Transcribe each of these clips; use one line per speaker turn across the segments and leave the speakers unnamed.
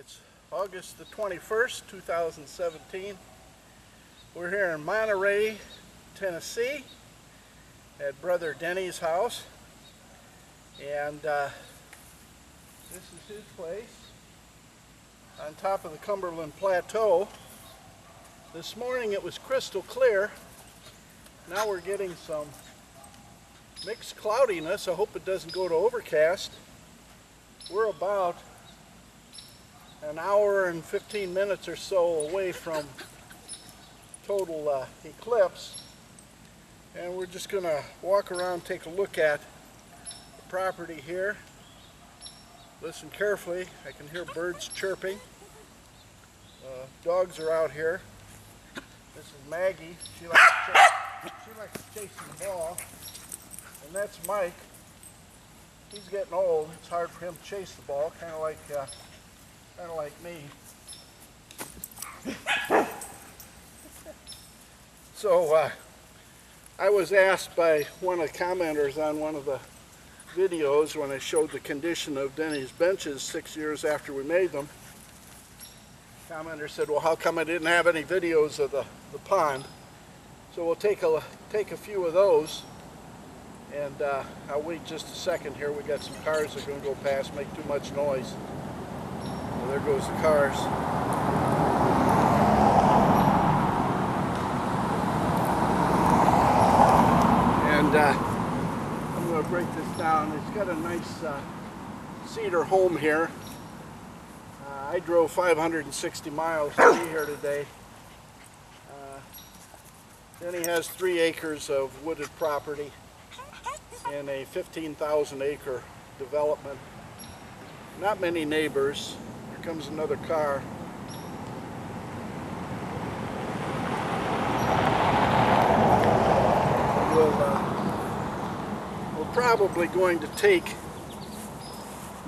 It's August the 21st, 2017. We're here in Monterey, Tennessee at Brother Denny's house. And this is his place on top of the Cumberland Plateau. This morning it was crystal clear. Now we're getting some mixed cloudiness. I hope it doesn't go to overcast. We're about an hour and 15 minutes or so away from total eclipse, and we're just going to walk around, take a look at the property here. Listen carefully. I can hear birds chirping. Dogs are out here. This is Maggie. She likes chasing the ball. And that's Mike. He's getting old. It's hard for him to chase the ball, kind of like me. So I was asked by one of the commenters on one of the videos when I showed the condition of Denny's benches 6 years after we made them. The commenter said, well, how come I didn't have any videos of the pond? So we'll take a few of those, and I'll wait just a second here. We got some cars that are going to go past, make too much noise. Well, there goes the cars. And I'm going to break this down. It's got a nice cedar home here. I drove 560 miles to be here today. Denny has 3 acres of wooded property in a 15,000 acre development. Not many neighbors. Here comes another car. We're probably going to take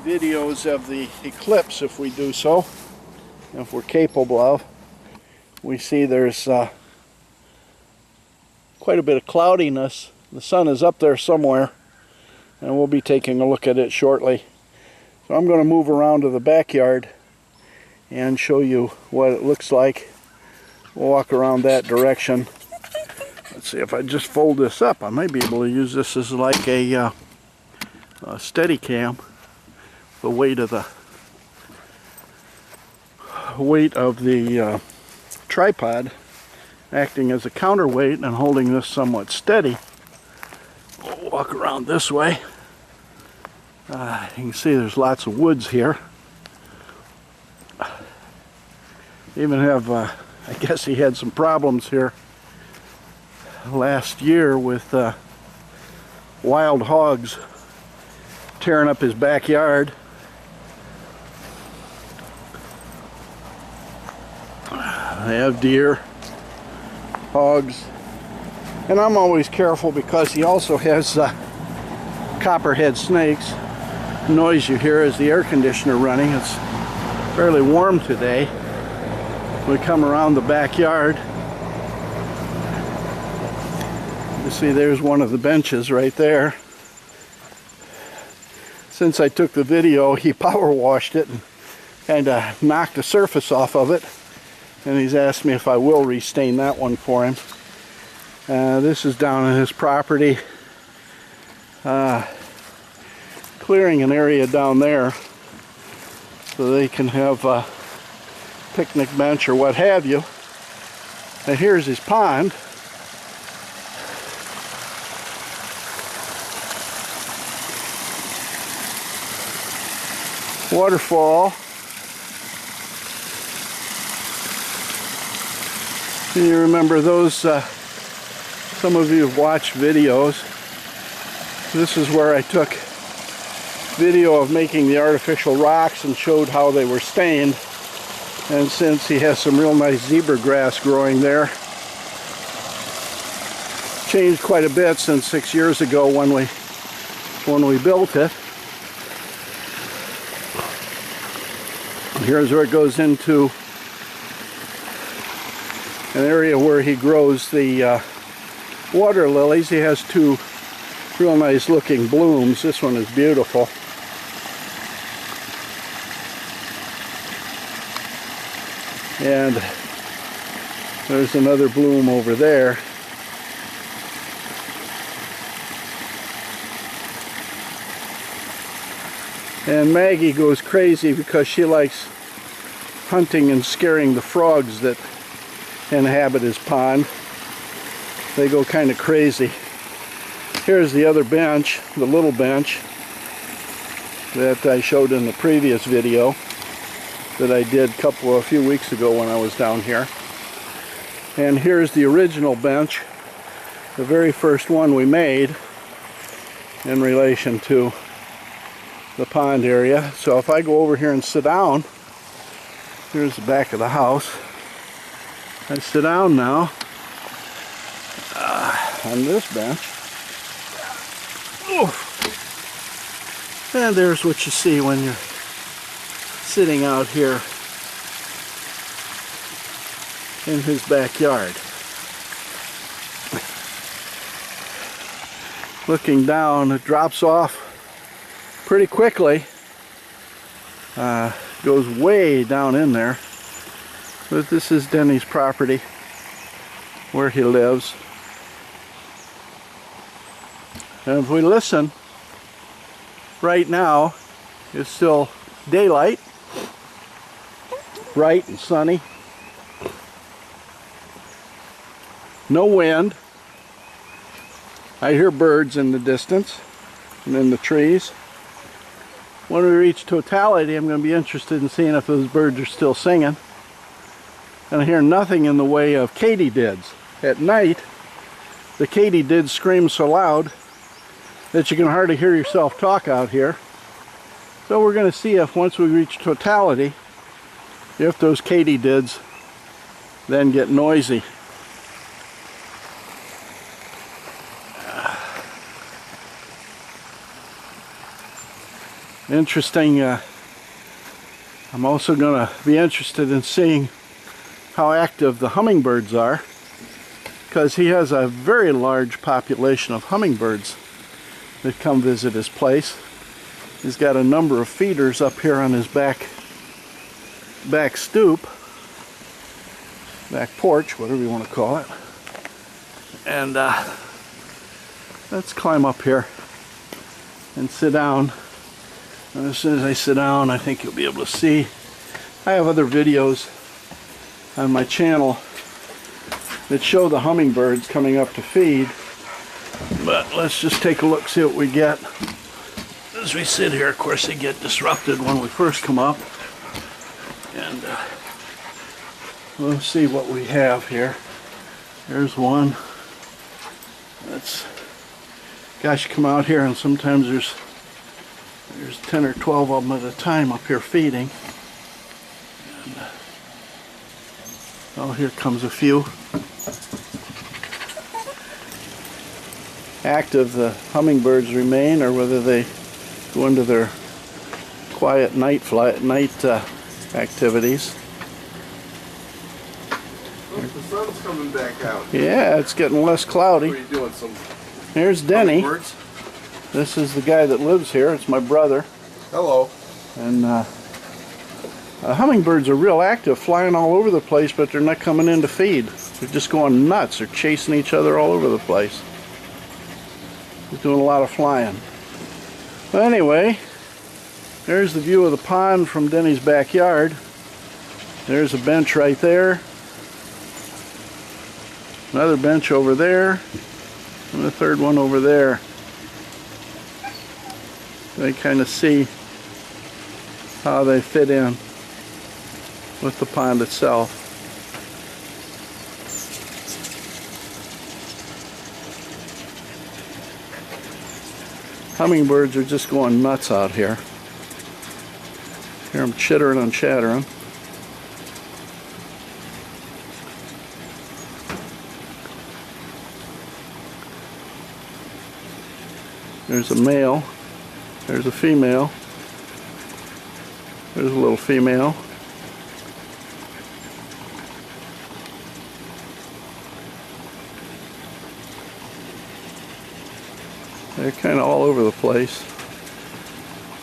videos of the eclipse if we do so, if we're capable of. We see there's quite a bit of cloudiness. The sun is up there somewhere, and we'll be taking a look at it shortly. So I'm going to move around to the backyard and show you what it looks like. We'll walk around that direction. Let's see, if I just fold this up, I might be able to use this as like a steady cam. The weight of the tripod acting as a counterweight and holding this somewhat steady. We'll walk around this way. You can see there's lots of woods here. Even have, I guess he had some problems here last year with wild hogs tearing up his backyard. They have deer, hogs, and I'm always careful because he also has copperhead snakes. The noise you hear is the air conditioner running. It's fairly warm today. We come around the backyard. You see there's one of the benches right there. Since I took the video, he power washed it and kind of knocked the surface off of it. And he's asked me if I will restain that one for him. This is down on his property. Clearing an area down there so they can have a picnic bench or what have you. And here's his pond. Waterfall. You remember those, some of you have watched videos. This is where I took video of making the artificial rocks and showed how they were stained. And since he has some real nice zebra grass growing there, changed quite a bit since 6 years ago when we built it. Here's where it goes into an area where he grows the water lilies. He has 2 real nice looking blooms. This one is beautiful. And there's another bloom over there. And Maggie goes crazy because she likes hunting and scaring the frogs that inhabit his pond. They go kind of crazy. Here's the other bench, the little bench that I showed in the previous video that I did a few weeks ago when I was down here. And here's the original bench, the very first one we made in relation to the pond area. So if I go over here and sit down, here's the back of the house. I sit down now on this bench. And there's what you see when you're sitting out here in his backyard. Looking down, it drops off pretty quickly. Goes way down in there. But this is Denny's property where he lives. And if we listen, right now it's still daylight, bright and sunny, no wind. I hear birds in the distance and in the trees. When we reach totality, I'm going to be interested in seeing if those birds are still singing. And I hear nothing in the way of katydids. At night, the katydids scream so loud that you can hardly hear yourself talk out here. So we're going to see if once we reach totality, if those katydids then get noisy. Interesting. I'm also going to be interested in seeing how active the hummingbirds are, because he has a very large population of hummingbirds that come visit his place. He's got a number of feeders up here on his back stoop, back porch, whatever you want to call it. And let's climb up here and sit down. And as soon as I sit down, I think you'll be able to see. I have other videos on my channel that show the hummingbirds coming up to feed. But let's just take a look, see what we get. As we sit here, of course, they get disrupted when we first come up. And we'll see what we have here. There's one. Gosh, you come out here and sometimes there's 10 or 12 of them at a time up here feeding. And, oh, here comes a few. Active the hummingbirds remain, or whether they go into their quiet night activities.
Look, the sun's coming back out.
Yeah, it's getting less cloudy.
What are you doing?
Here's Denny.
Hummingbirds?
This is the guy that lives here. It's my brother.
Hello.
And hummingbirds are real active, flying all over the place, but they're not coming in to feed. They're just going nuts. They're chasing each other all over the place. They're doing a lot of flying. But anyway, there's the view of the pond from Denny's backyard. There's a bench right there. Another bench over there. And the third one over there. They kind of see how they fit in with the pond itself. Hummingbirds are just going nuts out here. Hear them chittering and chattering. There's a male. There's a female. There's a little female. They're kind of all over the place.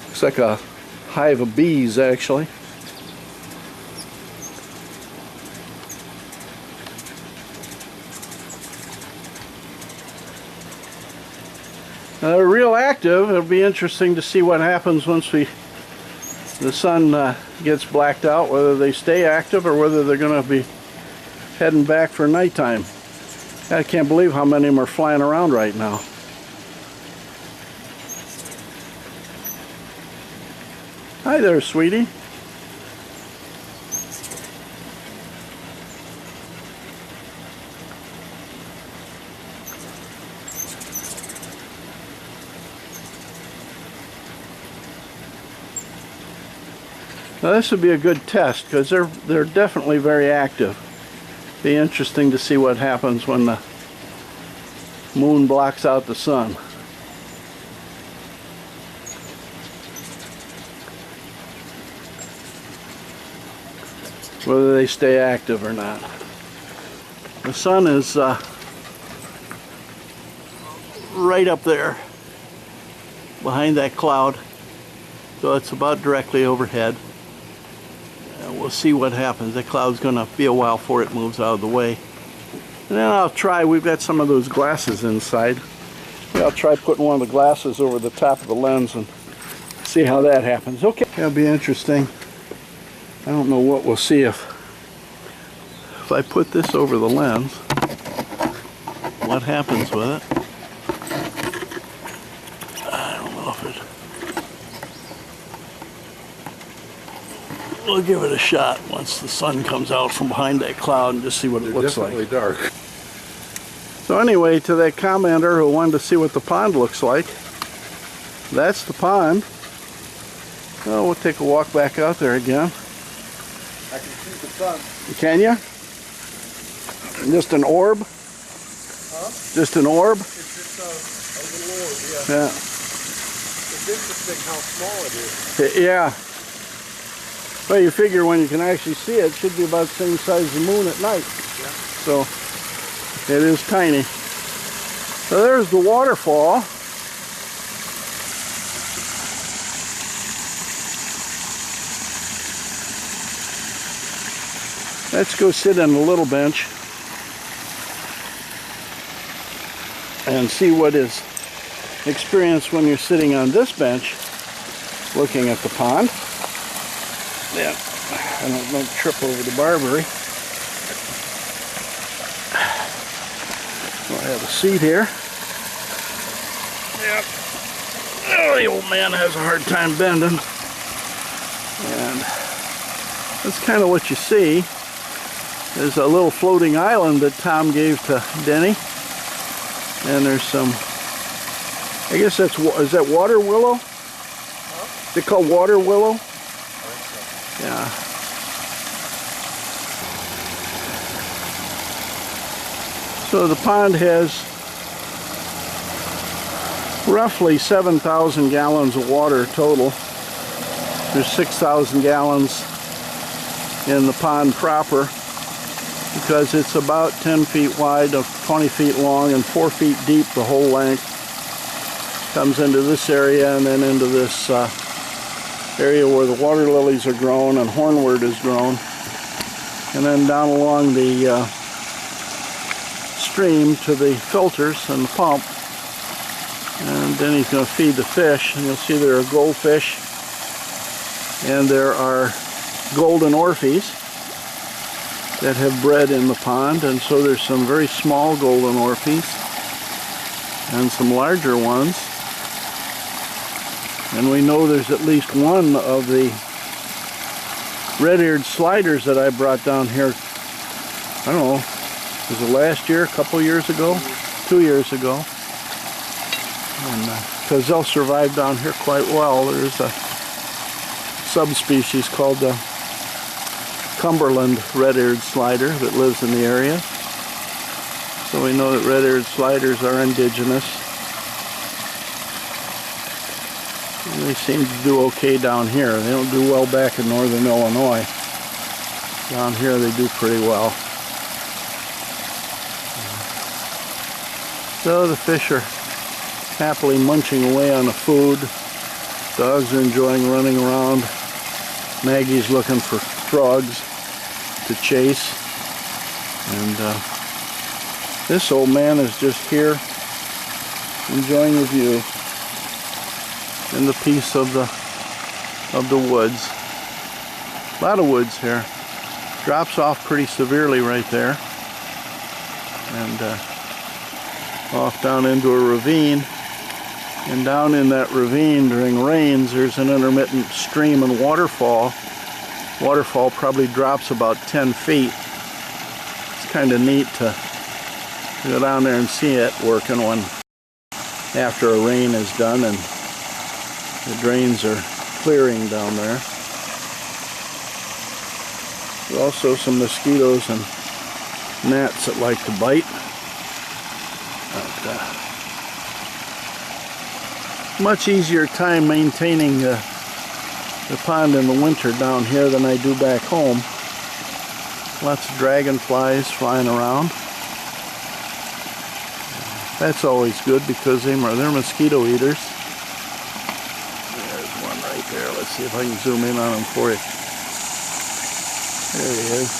Looks like a hive of bees, actually. They're real active. It'll be interesting to see what happens once the sun gets blacked out, whether they stay active or whether they're going to be heading back for nighttime. I can't believe how many of them are flying around right now. Hi there, sweetie. Now this would be a good test because they're definitely very active. Be interesting to see what happens when the moon blocks out the sun. Whether they stay active or not. The sun is right up there behind that cloud, so it's about directly overhead. We'll see what happens. The cloud's going to be a while before it moves out of the way. And then I'll try, we've got some of those glasses inside. I'll try putting one of the glasses over the top of the lens and see how that happens. Okay, that'll be interesting. I don't know what we'll see if I put this over the lens, what happens with it. I don't know if it... We'll give it a shot once the sun comes out from behind that cloud and just see what it looks like.
Definitely dark.
So anyway, to that commenter who wanted to see what the pond looks like, that's the pond. Well, we'll take a walk back out there again.
I can see the sun.
Can you? Just an orb?
Huh?
Just an orb?
It's just a little orb, yeah.
Yeah.
It's interesting how small it is.
Yeah. Well, you figure when you can actually see it, it should be about the same size as the moon at night.
Yeah.
So, it is tiny. So there's the waterfall. Let's go sit on a little bench and see what is experienced when you're sitting on this bench looking at the pond. Yeah, I don't trip over the barberry. So I have a seat here. Yep. Oh, the old man has a hard time bending. And that's kind of what you see. There's a little floating island that Tom gave to Denny. And there's some, I guess that's, is that water willow?
Huh?
Is it called water willow? Yeah. So the pond has roughly 7,000 gallons of water total. There's 6,000 gallons in the pond proper because it's about 10 feet wide, 20 feet long, and 4 feet deep the whole length. Comes into this area and then into this area where the water lilies are grown and hornwort is grown. And then down along the stream to the filters and the pump. And then he's going to feed the fish. And you'll see there are goldfish and there are golden orphies that have bred in the pond. And so there's some very small golden orphies and some larger ones. And we know there's at least one of the red-eared sliders that I brought down here, I don't know, was it last year, a couple years ago, 2 years ago. And because they'll survive down here quite well. There's a subspecies called the Cumberland red-eared slider that lives in the area. So we know that red-eared sliders are indigenous. And they seem to do okay down here. They don't do well back in northern Illinois. Down here they do pretty well. So the fish are happily munching away on the food. Dogs are enjoying running around. Maggie's looking for frogs to chase. And this old man is just here enjoying the view and the peace of the woods. A lot of woods here. Drops off pretty severely right there, and off down into a ravine. And down in that ravine during rains, there's an intermittent stream and waterfall. Waterfall probably drops about 10 feet. It's kind of neat to go down there and see it working when after a rain is done and the drains are clearing down there. There's also some mosquitoes and gnats that like to bite. Much easier time maintaining the pond in the winter down here than I do back home. Lots of dragonflies flying around. That's always good because they're mosquito eaters. There's one right there. Let's see if I can zoom in on him for you. There he is.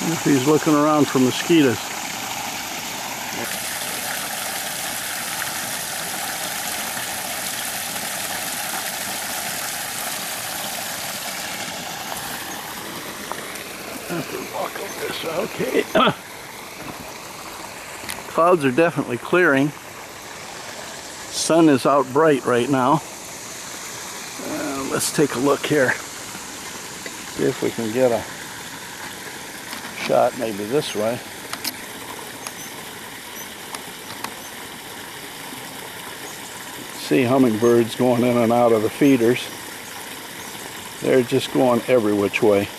If he's looking around for mosquitoes. I have to walk over this. Okay. Clouds are definitely clearing. Sun is out bright right now. Let's take a look here. See if we can get a shot maybe this way. See hummingbirds going in and out of the feeders. They're just going every which way.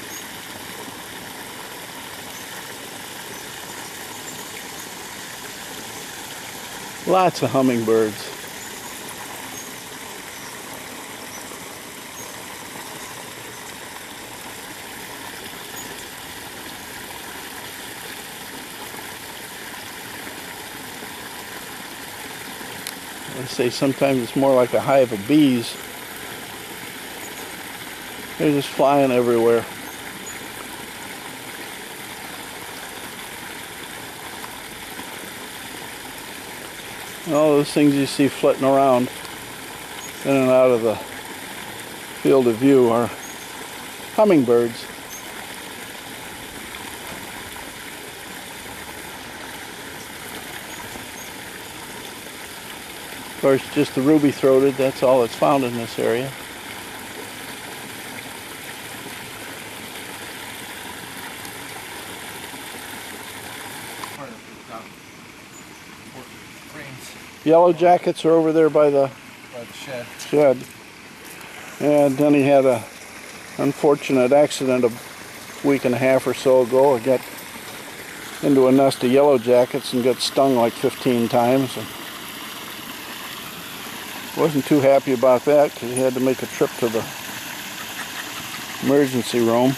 Lots of hummingbirds. I say sometimes it's more like a hive of bees. They're just flying everywhere. All those things you see flitting around in and out of the field of view are hummingbirds. Of course, just the ruby-throated, that's all that's found in this area. Yellow jackets are over there by the shed. And Denny had an unfortunate accident a week and a half or so ago. He got into a nest of yellow jackets and got stung like 15 times. And wasn't too happy about that because he had to make a trip to the emergency room.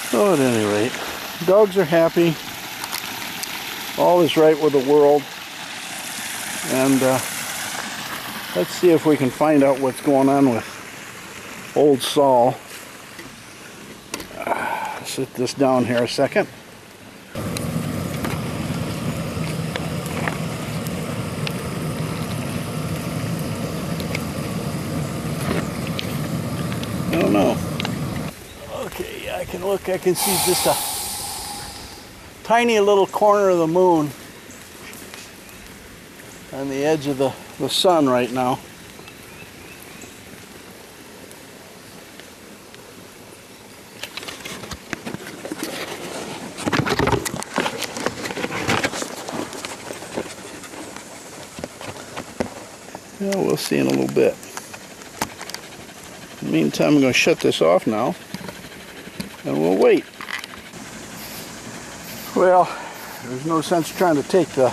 So at any rate, dogs are happy. All is right with the world. And let's see if we can find out what's going on with old Saul. Sit this down here a second. I don't know. Okay, yeah, I can look. I can see just a tiny little corner of the moon on the edge of the sun right now. Yeah, we'll see in a little bit. In the meantime, I'm going to shut this off now, and we'll wait. Well, there's no sense trying to take the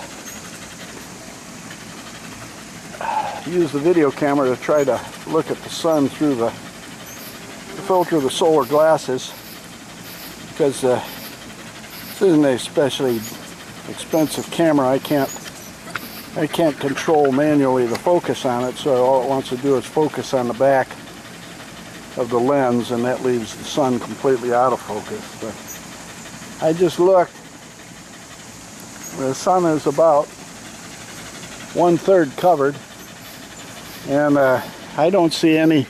use the video camera to try to look at the sun through the filter of the solar glasses, because this isn't an especially expensive camera. I can't control manually the focus on it, so all it wants to do is focus on the back of the lens, and that leaves the sun completely out of focus. But I just looked. The sun is about 1/3 covered, and I don't see any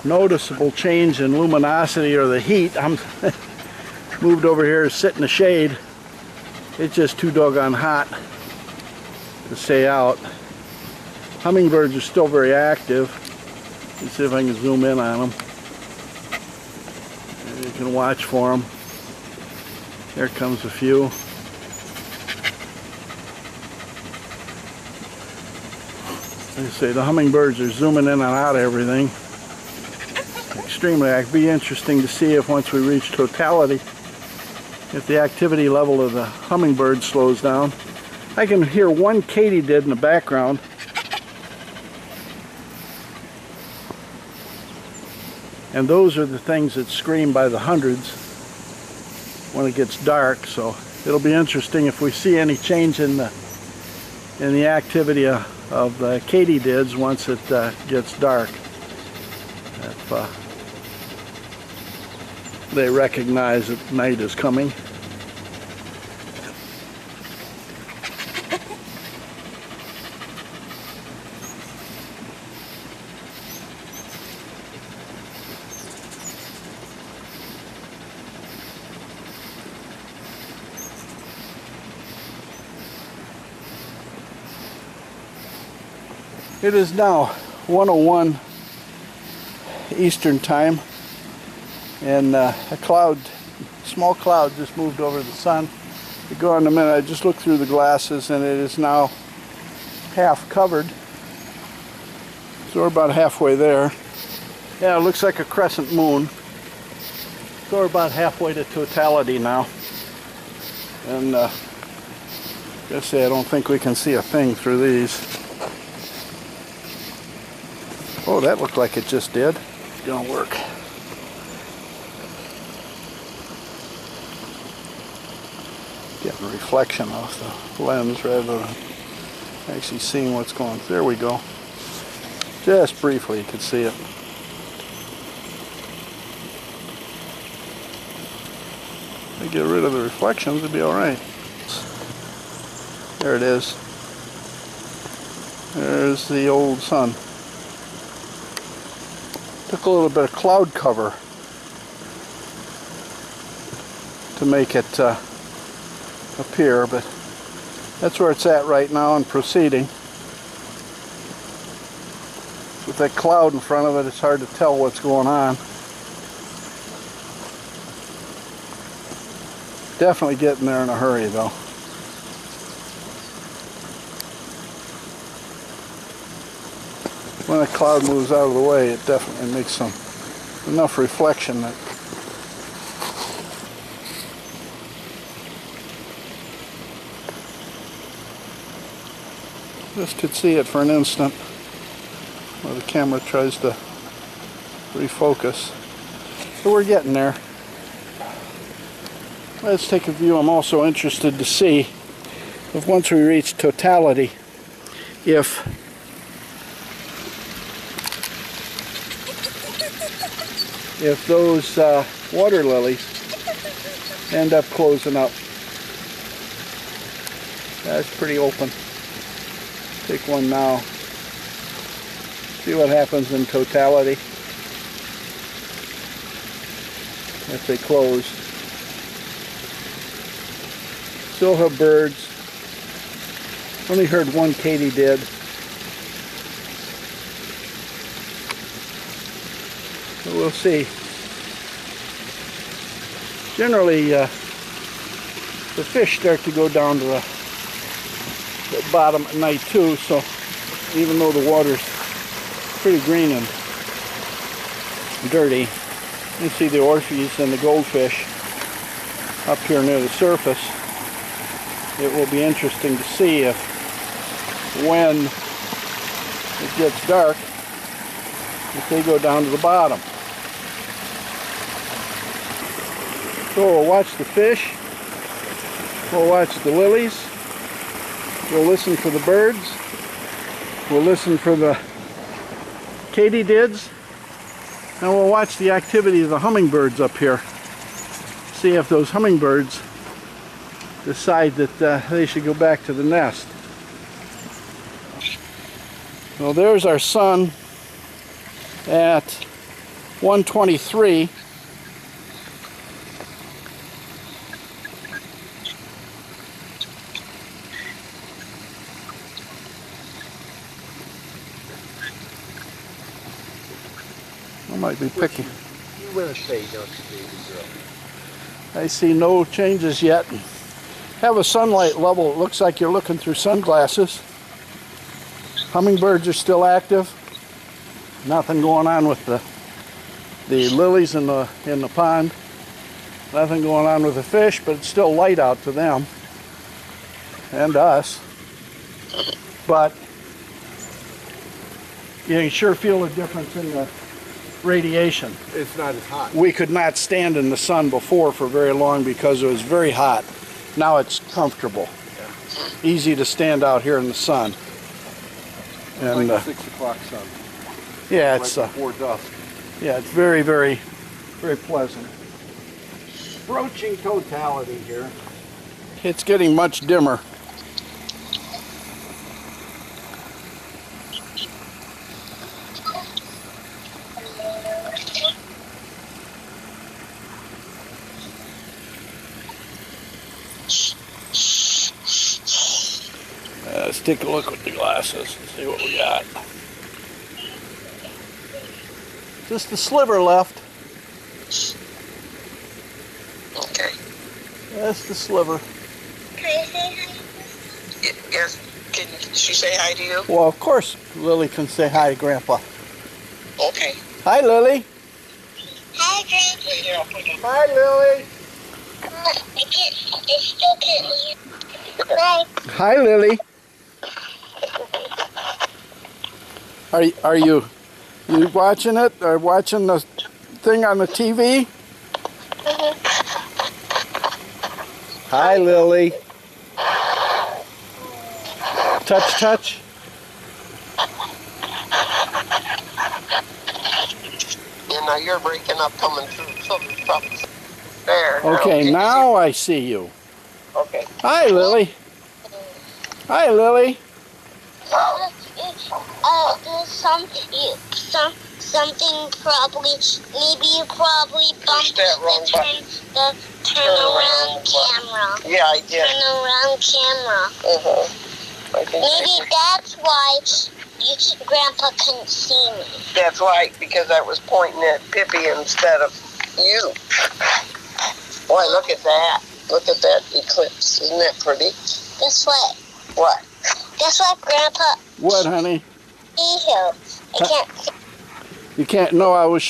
noticeable change in luminosity or the heat. I'm moved over here to sit in the shade. It's just too doggone hot to stay out. Hummingbirds are still very active. Let's see if I can zoom in on them. And you can watch for them. There comes a few. Like I say, the hummingbirds are zooming in and out of everything. Extremely active. It'd be interesting to see if once we reach totality, if the activity level of the hummingbird slows down. I can hear one katydid in the background. And those are the things that scream by the hundreds when it gets dark. So it'll be interesting if we see any change in the activity of the katydids once it gets dark. If they recognize that night is coming. It is now 1:01 Eastern time, and a small cloud just moved over the sun. We'll go in a minute. I just looked through the glasses, and it is now half covered. So we're about halfway there. Yeah, it looks like a crescent moon. So we're about halfway to totality now. And I don't think we can see a thing through these. Oh, that looked like it just did. It's gonna work. Getting a reflection off the lens rather than actually seeing what's going. There we go. Just briefly you could see it. If I get rid of the reflections, it'd be alright. There it is. There's the old sun. Took a little bit of cloud cover to make it appear, but that's where it's at right now and proceeding. With that cloud in front of it, it's hard to tell what's going on. Definitely getting there in a hurry though. When a cloud moves out of the way, it definitely makes enough reflection that just could see it for an instant while the camera tries to refocus. So we're getting there. Let's take a view. I'm also interested to see if once we reach totality, if those water lilies end up closing up. That's pretty open. Take one now. See what happens in totality if they close. Still have birds. Only heard one katydid. So we'll see. Generally, the fish start to go down to the bottom at night too, so even though the water's pretty green and dirty, you see the orpheus and the goldfish up here near the surface. It will be interesting to see if when it gets dark, if they go down to the bottom. So we'll watch the fish, we'll watch the lilies, we'll listen for the birds, we'll listen for the katydids, and we'll watch the activity of the hummingbirds up here. See if those hummingbirds decide that they should go back to the nest. Well, there's our sun at 1:23. I might be picky.
You want to say, don't you, baby girl?
I see no changes yet. Have a sunlight level. It looks like you're looking through sunglasses. Hummingbirds are still active. Nothing going on with the lilies in the pond. Nothing going on with the fish, but it's still light out to them and us. But you can sure feel a difference in the radiation.
It's not as hot.
We could not stand in the sun before for very long because it was very hot. Now it's comfortable.
Yeah.
Easy to stand out here in the sun. And
like 6 o'clock sun.
yeah,
Right
it's
before dusk.
yeah, it's very, very, very pleasant. Approaching totality here. It's getting much dimmer. Let's take a look with the glasses and see what we got. Just a sliver left.
Okay.
That's the sliver.
Can I say hi? Yes. Can she say hi to you?
Well, of course Lily can say hi to Grandpa.
Okay.
Hi, Lily.
Hi, Grandpa.
Hi, Lily.
I still can't hear. Bye.
Hi, Lily. Are you watching it or watching the thing on the TV? Hi, Lily. Touch, touch.
You know, you're breaking up coming through from there.
Okay, now I see you.
Okay.
Hi, Lily. Hi, Lily.
Something probably, maybe you probably bumped the turn around camera. Yeah, I did. Turn around camera. Maybe that's why Grandpa couldn't see me. That's right, because I was pointing at Pippi instead of you. Boy, look at that. Look at that eclipse. Isn't that pretty? Guess what? What? Guess what, Grandpa?
What, honey?
See here. I can't see.
You can't. No, I was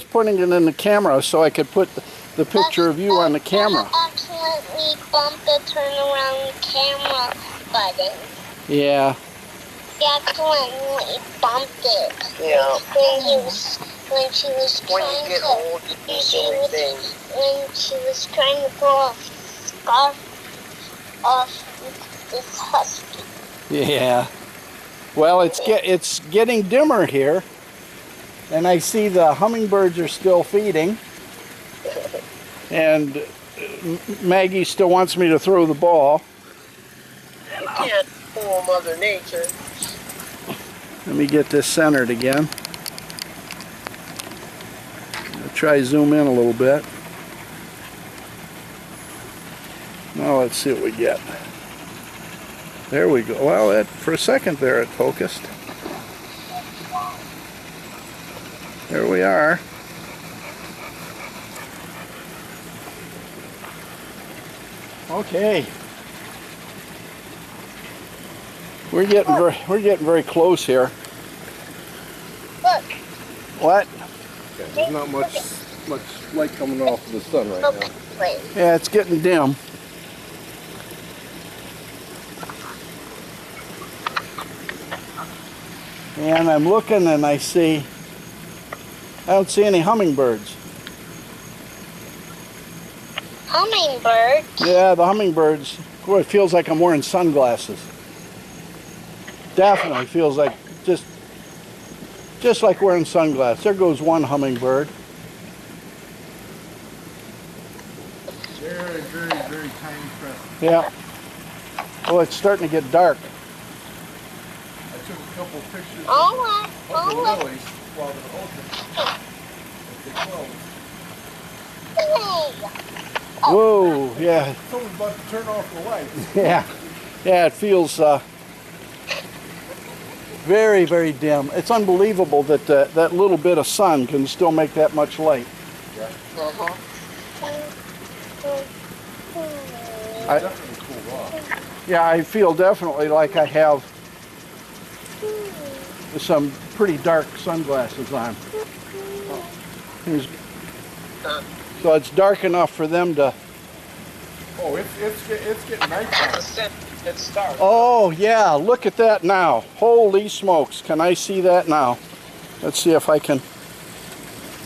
putting it in the camera so I could put the picture of you on the camera.
I accidentally bumped the turnaround camera button.
Yeah.
He accidentally bumped it. Yeah. When she was trying to old, you do silly things. When she was trying to pull a scarf off this husky.
Yeah. Well, it's getting dimmer here, and I see the hummingbirds are still feeding, and Maggie still wants me to throw the ball.
You can't fool Mother Nature.
Let me get this centered again. I'll try zoom in a little bit. Now let's see what we get. There we go. Well, for a second there it focused. There we are. Okay. We're getting very close here.
Look.
What?
Yeah, there's not much light coming off of the sun right now.
Yeah, it's getting dim. And I'm looking and I don't see any hummingbirds.
Hummingbird?
Yeah, the hummingbirds. Boy, it feels like I'm wearing sunglasses. Definitely feels like just like wearing sunglasses. There goes one hummingbird.
Very, very, very tiny crescent.
Yeah. Oh, it's starting to get dark.
I took a couple pictures
Oh,
of the lilies while they're open. If they close.
Whoa, yeah.
Someone's about to turn off the lights.
Yeah, it feels very, very dim. It's unbelievable that that little bit of sun can still make that much light.
Yeah. Definitely cooled off.
Yeah, I feel definitely like I have some pretty dark sunglasses on. So it's dark enough for them to...
Oh, it's getting nighttime. It's dark.
Oh, yeah, look at that now. Holy smokes, can I see that now? Let's see if I can...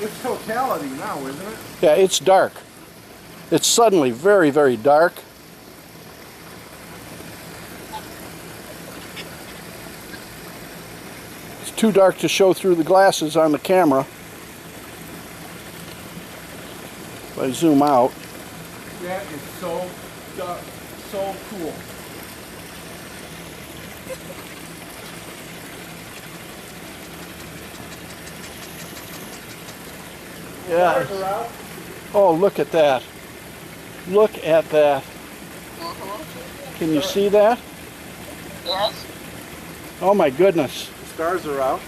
It's totality now, isn't it?
Yeah, it's dark. It's suddenly very, very dark. It's too dark to show through the glasses on the camera. If I zoom out.
That is so dark, so cool.
Yeah.
Stars are out.
Oh, look at that. Look at that. Can you see that?
Yes.
Oh my goodness.
The stars are out.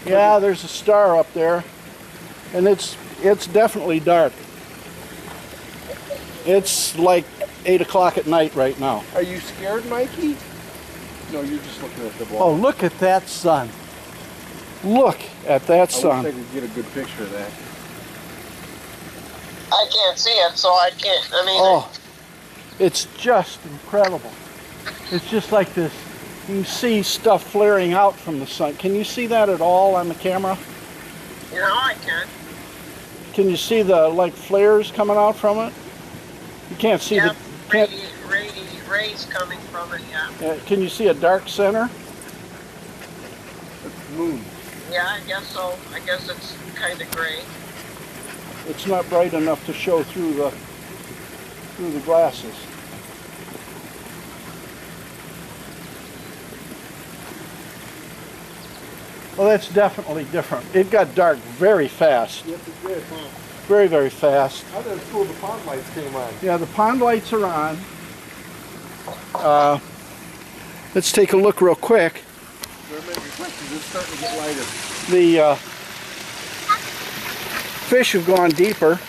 Yeah, there's a star up there. And it's definitely dark. It's like 8 o'clock at night right now.
Are you scared, Mikey? No, you're just looking at the ball.
Oh, look at that sun. Look at that sun.
I wish I could get a good picture of that.
I can't see it, so I can't. I mean,
Oh, it's just incredible. It's just like this. You can see stuff flaring out from the sun. Can you see that at all on the camera?
you know, I can.
Can you see the like flares coming out from it? You can't see
Yeah,
the.
rays coming from it, yeah.
Can you see a dark center?
It's the moon.
Yeah, I guess so. I guess it's kind of gray.
It's not bright enough to show through the glasses. Well, that's definitely different. It got dark very fast.
Yes, it did.
Very, very fast.
How did it cool the pond lights came on?
Yeah, the pond lights are on. Let's take a look real quick.
They're maybe quick because it's starting to get lighter.
The fish have gone deeper.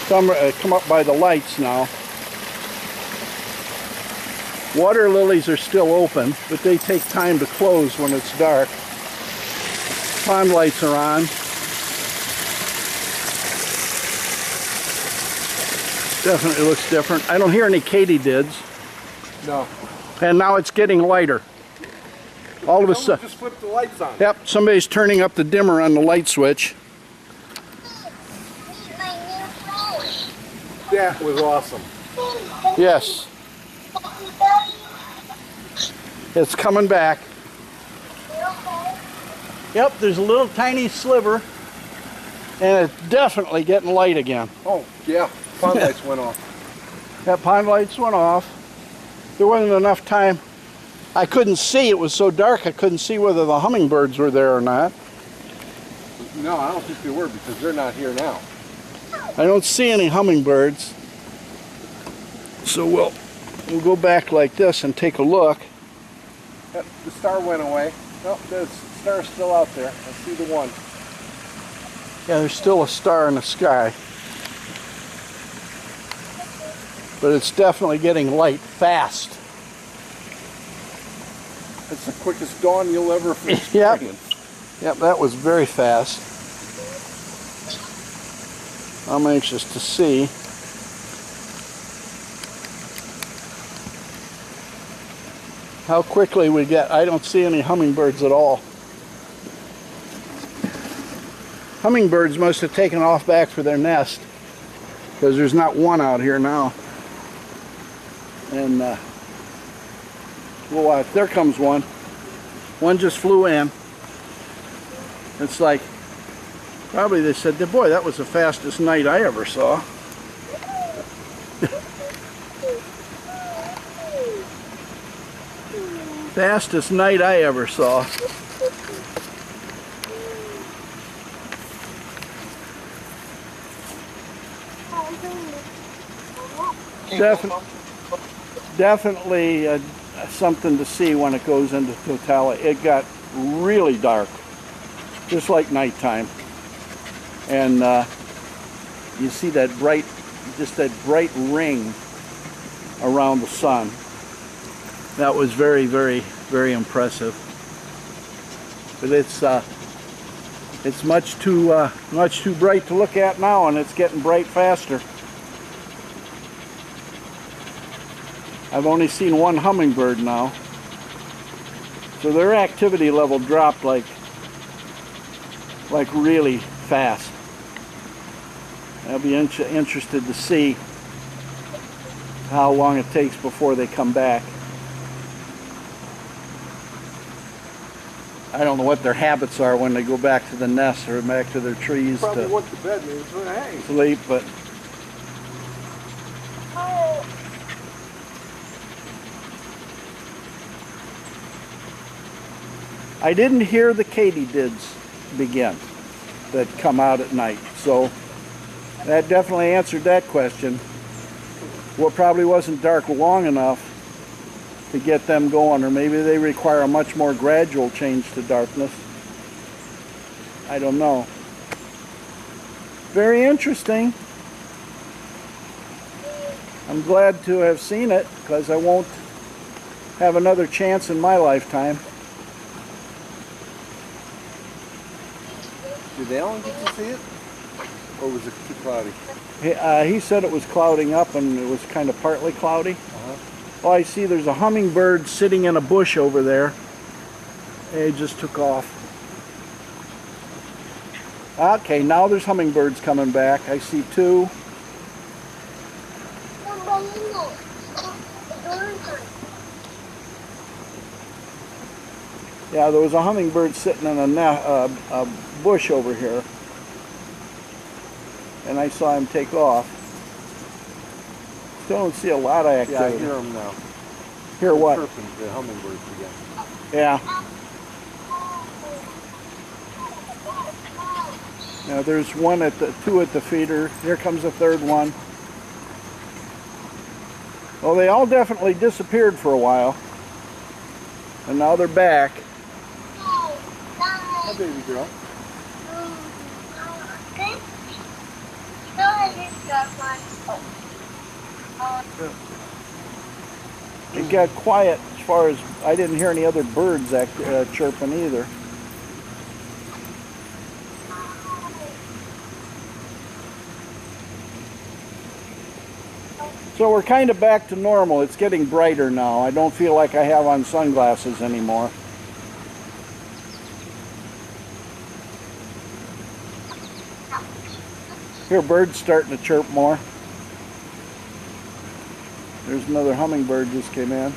Some come up by the lights now. Water lilies are still open, but they take time to close when it's dark. Pond lights are on. Definitely looks different. I don't hear any katydids.
No.
And now it's getting lighter. All of a
Someone
sudden.
just flipped the lights on.
Yep, somebody's turning up the dimmer on the light switch.
That was awesome.
Yes. It's coming back. Yep, there's a little tiny sliver, and it's definitely getting light again.
Oh, yeah. Pond lights went off.
That pond lights went off. There wasn't enough time. I couldn't see. It was so dark I couldn't see whether the hummingbirds were there or not.
No, I don't think they were because they're not here now.
I don't see any hummingbirds. So we'll go back like this and take a look.
Yep, the star went away. No, the star's still out there. I see the one.
Yeah, there's still a star in the sky. But it's definitely getting light fast.
It's the quickest dawn you'll ever
Yep.
experience.
Yep, that was very fast. I'm anxious to see. how quickly we get. I don't see any hummingbirds at all. Hummingbirds must have taken off back for their nest, because there's not one out here now. And we'll watch. There comes one. One just flew in. It's like, probably they said, boy, that was the fastest night I ever saw. Fastest night I ever saw. Definitely something to see when it goes into totality. It got really dark, just like nighttime, and you see that bright, just that bright ring around the sun. That was very, very, very impressive. But it's much too bright to look at now, and it's getting bright faster. I've only seen one hummingbird now, so their activity level dropped like really fast. I'll be interested to see how long it takes before they come back. I don't know what their habits are when they go back to the nest or back to their trees
Probably
to
went to bed, maybe it's when I hang.
sleep, but I didn't hear the katydids begin that come out at night, so that definitely answered that question. Well, it probably wasn't dark long enough to get them going, or maybe they require a much more gradual change to darkness. I don't know. Very interesting. I'm glad to have seen it, because I won't have another chance in my lifetime.
Did Alan get to see it? Or was it too cloudy?
He said it was clouding up, and it was kind of partly cloudy. Oh, I see there's a hummingbird sitting in a bush over there. It just took off. Okay, now there's hummingbirds coming back. I see two. Yeah, there was a hummingbird sitting in a bush over here, and I saw him take off. Still don't see a lot of activity.
Yeah, I hear them now.
Hear what?
Chirping, the hummingbirds again.
Yeah. Now there's two at the feeder. Here comes a third one. Well, they all definitely disappeared for a while, and now they're back.
Hi, baby girl.
It got quiet as far as I didn't hear any other birds chirping either. So we're kind of back to normal. It's getting brighter now. I don't feel like I have on sunglasses anymore. Here, birds starting to chirp more. There's another hummingbird just came in.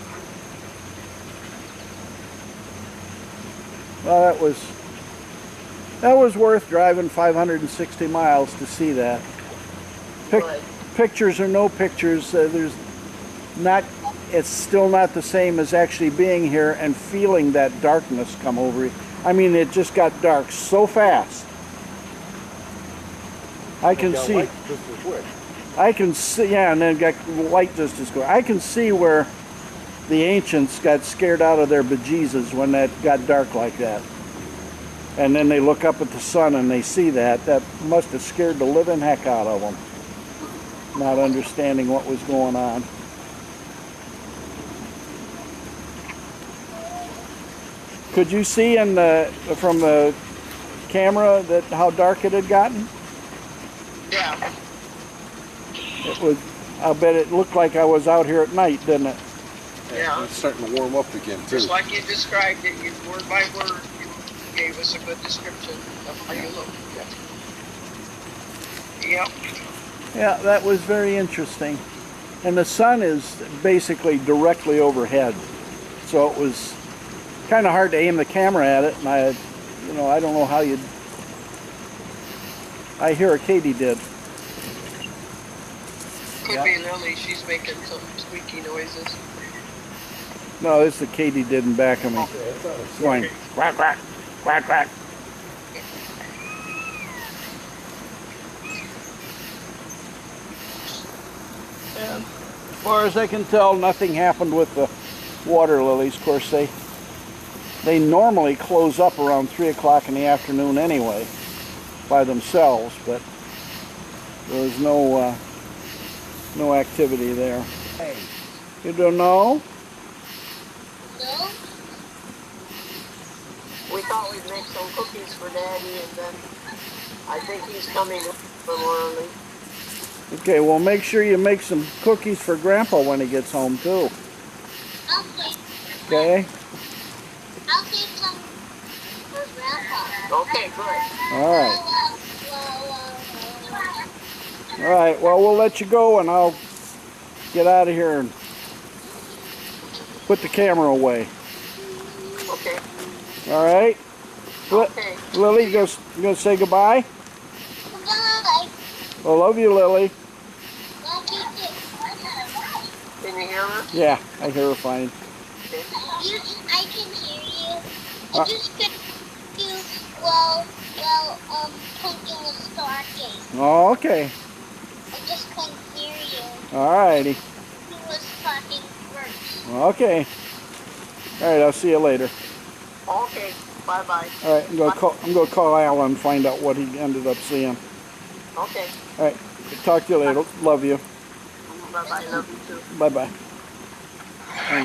Well, that was worth driving 560 miles to see that. Pictures or no pictures, it's still not the same as actually being here and feeling that darkness come over you. I mean, it just got dark so fast. I can see.
Light just as quick.
I can see, yeah, and then got light just as quick. I can see where the ancients got scared out of their bejesus when that got dark like that. And then they look up at the sun and they see that. That must have scared the living heck out of them, not understanding what was going on. Could you see from the camera how dark it had gotten?
Yeah.
It was. I bet it looked like I was out here at night, didn't it?
Yeah.
It's starting to warm up again too.
Just like you described it, you word by word, you gave us a good description of how you look. Yep.
Yeah, that was very interesting. And the sun is basically directly overhead. So it was kind of hard to aim the camera at it, and I don't know how you'd... I hear a katydid.
Could be Lily, she's making some squeaky noises.
No, it's the katydid in back of me. It's going quack, quack, quack, quack. And as far as I can tell, nothing happened with the water lilies. Of course, they normally close up around 3 o'clock in the afternoon anyway, by themselves, but there was no activity there. Hey, you don't know?
No. We thought we'd make some cookies for Daddy, and then I think he's coming a little early.
Okay, well, make sure you make some cookies for Grandpa when he gets home, too.
Okay.
Okay?
I'll save some for Grandpa. Okay, good.
All right. All right, well, we'll let you go, and I'll get out of here and put the camera away.
Okay.
All right?
Okay.
Lily, you gonna say goodbye?
Goodbye.
I love you, Lily.
Love you too. Can you hear her?
Yeah, I hear her fine.
Okay. I can hear you. I just couldn't hear you while poking the stocking.
Oh, okay.
I just couldn't hear you.
All righty.
Who was talking first?
Okay. All right, I'll see you later.
Okay. Bye-bye.
All right, I'm gonna call Alan and find out what he ended up seeing.
Okay.
All right, talk to you later. Love you.
Bye-bye. Love you too.
Bye-bye. I don't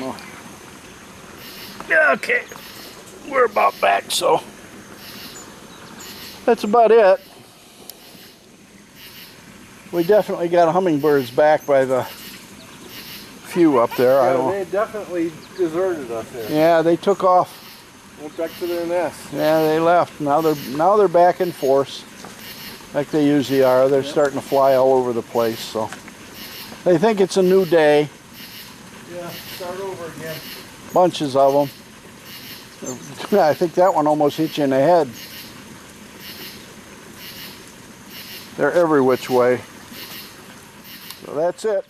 know. Okay, we're about back, so that's about it. We definitely got hummingbirds back by the few up there. I don't.
They definitely deserted us there.
Yeah, they took off.
Went back to their nest.
Yeah, they left. Now they're back in force, like they usually are. They're starting to fly all over the place. So they think it's a new day.
Yeah, start over again.
Bunches of them. I think that one almost hit you in the head. They're every which way. So that's it.